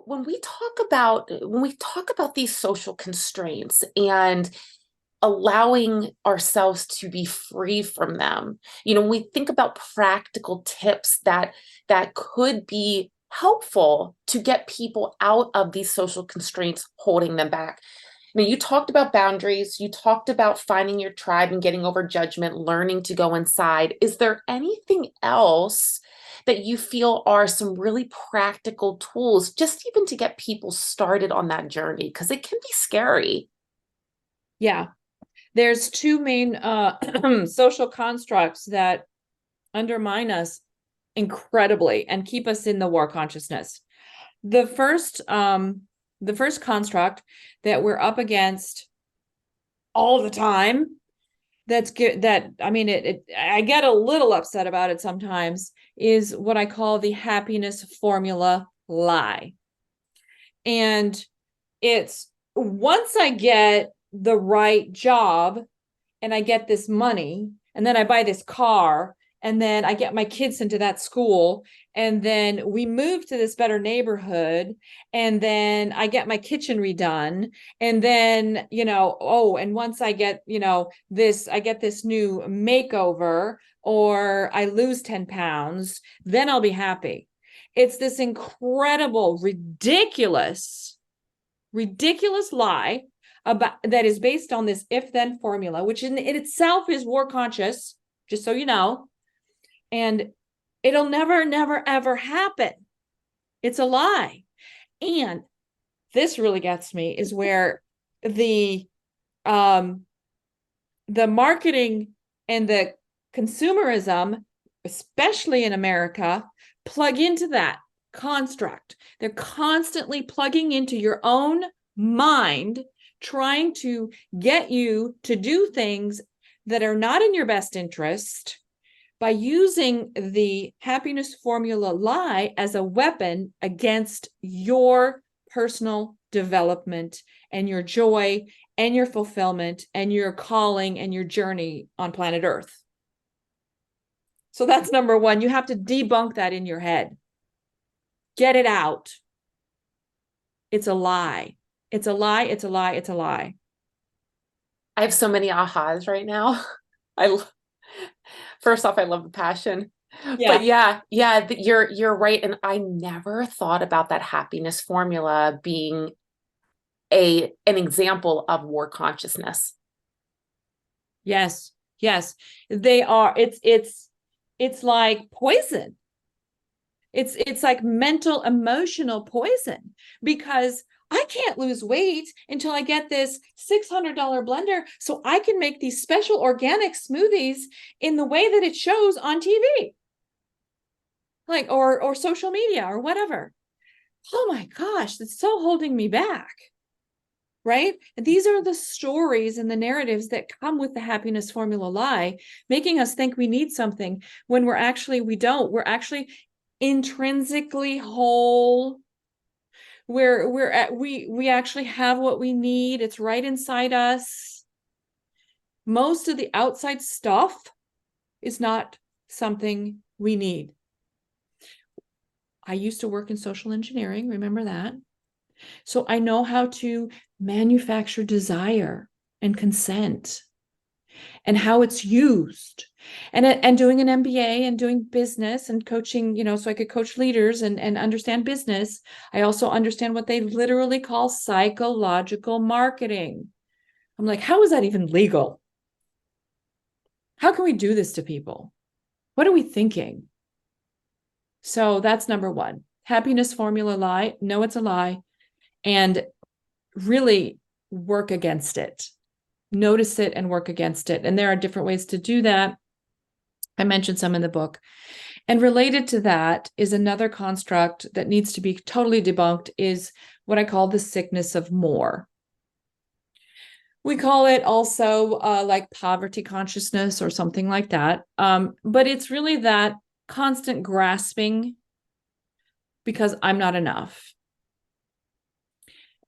when we talk about these social constraints and allowing ourselves to be free from them, when we think about practical tips that could be helpful to get people out of these social constraints holding them back. You talked about boundaries, you talked about finding your tribe and getting over judgment, learning to go inside. Is there anything else that you feel are some really practical tools just even to get people started on that journey? Because it can be scary. Yeah, there's two main social constructs that undermine us incredibly and keep us in the war consciousness. The first construct that we're up against all the time, that's good, that I mean I get a little upset about it sometimes, is what I call the happiness formula lie. And it's, once I get the right job and I get this money, and then I buy this car, and then I get my kids into that school, and then we move to this better neighborhood, and then I get my kitchen redone, and then, and once I get, I get this new makeover, or I lose 10 pounds, then I'll be happy. It's this incredible, ridiculous lie about that is based on this if-then formula, which in itself is war conscious, just so you know, and it'll never ever happen. It's a lie. And this really gets me, is where the marketing and the consumerism, especially in America, plug into that construct. They're constantly plugging into your own mind, trying to get you to do things that are not in your best interest, by using the happiness formula lie as a weapon against your personal development and your joy and your fulfillment and your calling and your journey on planet Earth. So that's number one. You have to debunk that in your head. Get it out. It's a lie. It's a lie. It's a lie. It's a lie. I have so many ahas right now. I First off, I love the passion. But Yeah. yeah, you're right. And I never thought about that happiness formula being an example of war consciousness. Yes. Yes. They are. It's like poison. It's like mental, emotional poison, because I can't lose weight until I get this $600 blender so I can make these special organic smoothies in the way that it shows on TV, like, or social media or whatever. Oh my gosh, that's so holding me back. Right? And these are the stories and the narratives that come with the happiness formula lie, making us think we need something when we don't. We're actually intrinsically whole. We actually have what we need. It's right inside us. Most of the outside stuff is not something we need. I used to work in social engineering, remember that? So I know how to manufacture desire and consent and how it's used. And doing an MBA and doing business and coaching, so I could coach leaders and understand business. I also understand what they literally call psychological marketing. I'm like, how is that even legal? How can we do this to people? What are we thinking? So that's number one. Happiness formula lie. No, it's a lie. And really work against it. Notice it and work against it. And there are different ways to do that. I mentioned some in the book. And related to that is another construct that needs to be totally debunked, is what I call the sickness of more. We call it also like poverty consciousness or something like that. But it's really that constant grasping because I'm not enough.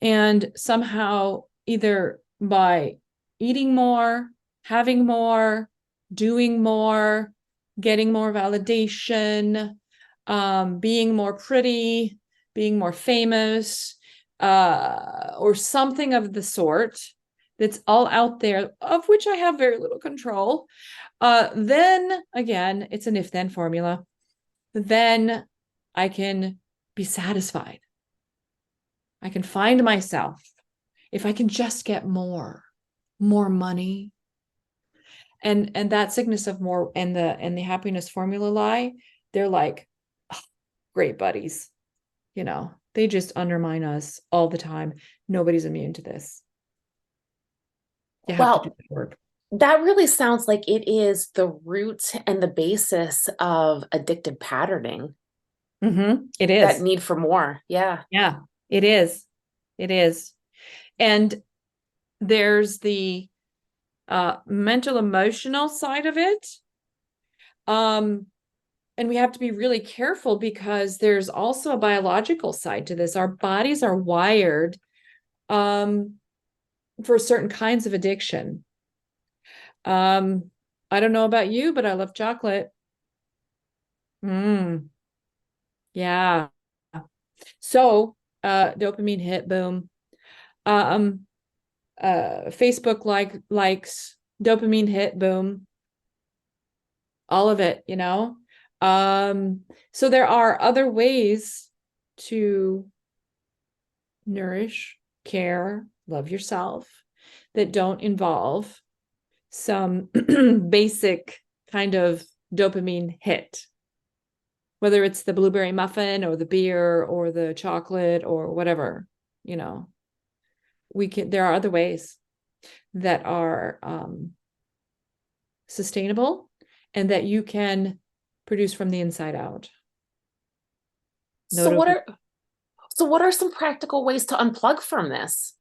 And somehow, either by eating more, having more, doing more, getting more validation, being more pretty, being more famous, or something of the sort that's all out there, of which I have very little control, then again, it's an if-then formula. Then I can be satisfied. I can find myself. If I can just get more money, and that sickness of more and the happiness formula lie, they're like, oh, great buddies. They just undermine us all the time. Nobody's immune to this. You have to do Well, the work. that really sounds like it is the root and the basis of addictive patterning, It that is. need for more. Yeah. Yeah, it is. It is. And there's the mental emotional side of it. And we have to be really careful because there's also a biological side to this. Our bodies are wired for certain kinds of addiction. I don't know about you, but I love chocolate. Yeah. So, dopamine hit, boom. Um, Facebook likes, dopamine hit, boom. All of it, So there are other ways to nourish, care, love yourself that don't involve some basic kind of dopamine hit, whether it's the blueberry muffin or the beer or the chocolate or whatever. There are other ways that are sustainable and that you can produce from the inside out. So what are some practical ways to unplug from this?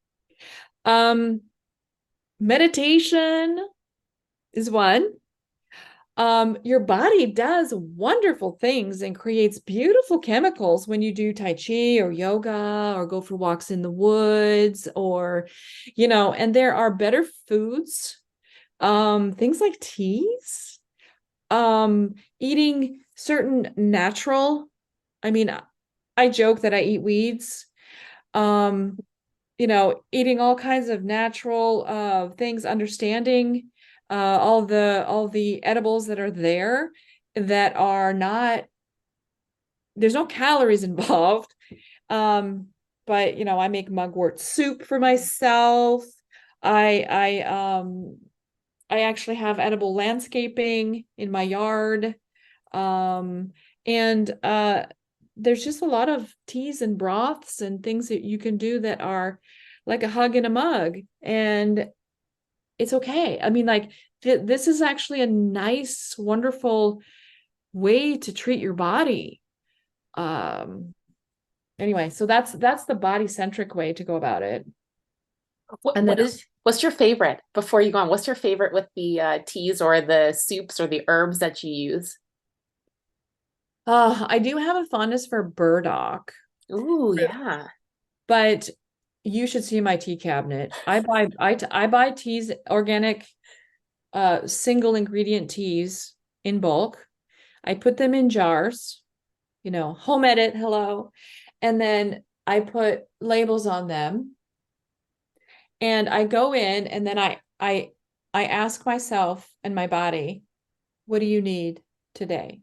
Meditation is one. Your body does wonderful things and creates beautiful chemicals when you do Tai Chi or yoga or go for walks in the woods, or, and there are better foods, things like teas, eating certain natural, I joke that I eat weeds, eating all kinds of natural things, understanding all the edibles that are there that are not, there's no calories involved. But I make mugwort soup for myself. I actually have edible landscaping in my yard. And there's just a lot of teas and broths and things that you can do that are like a hug in a mug, and it's okay. This is actually a nice, wonderful way to treat your body. Anyway, so that's the body centric way to go about it. And then What's your favorite before you go on? What's your favorite with the teas or the soups or the herbs that you use? I do have a fondness for burdock, Ooh, yeah. but you should see my tea cabinet. I buy teas, organic, single ingredient teas in bulk. I put them in jars, home edit, hello. And then I put labels on them. And I go in and then I ask myself and my body, what do you need today?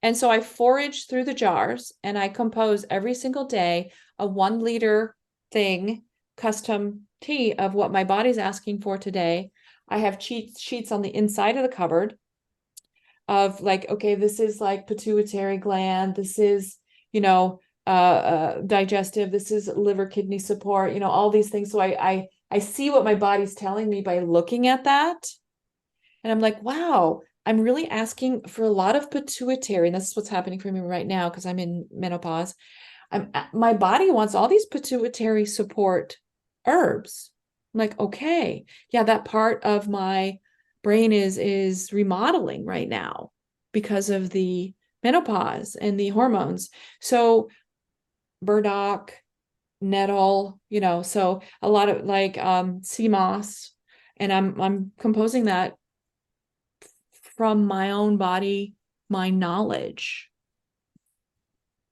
And so I forage through the jars and I compose every single day a 1 liter thing, custom tea of what my body's asking for today. I have cheat sheets on the inside of the cupboard of like, okay, this is like pituitary gland. This is, digestive. This is liver, kidney support, all these things. So I see what my body's telling me by looking at that. And I'm like, wow, I'm really asking for a lot of pituitary. And this is what's happening for me right now because I'm in menopause. My body wants all these pituitary support herbs. I'm like, okay, yeah, that part of my brain is remodeling right now because of the menopause and the hormones. So burdock, nettle, so a lot of like sea moss, and I'm composing that from my own body, my knowledge.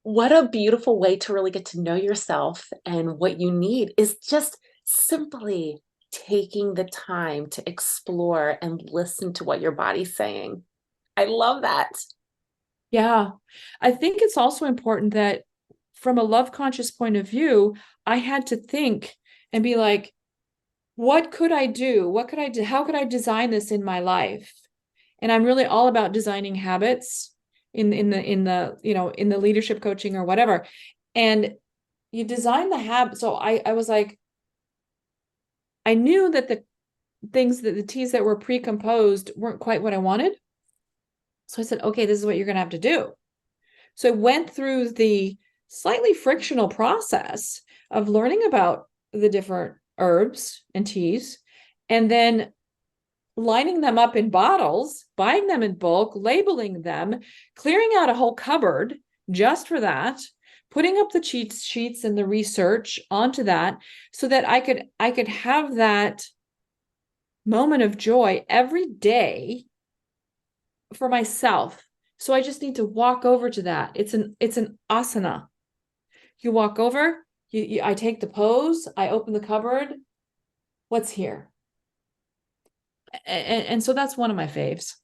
What a beautiful way to really get to know yourself and what you need is just simply taking the time to explore and listen to what your body's saying. I love that. Yeah. I think it's also important that from a love conscious point of view, I had to think and be like, what could I do? What could I do? How could I design this in my life? And I'm really all about designing habits in the in the leadership coaching or whatever. And you design the habit. So I was like, I knew that the teas that were pre-composed weren't quite what I wanted. So I said, okay, this is what you're gonna have to do. So I went through the slightly frictional process of learning about the different herbs and teas, and then lining them up in bottles, buying them in bulk, labeling them, clearing out a whole cupboard just for that, putting up the cheat sheets and the research onto that so that I could have that moment of joy every day for myself. So I just need to walk over to that. It's an asana. You walk over, I take the pose, I open the cupboard. What's here? And so that's one of my faves.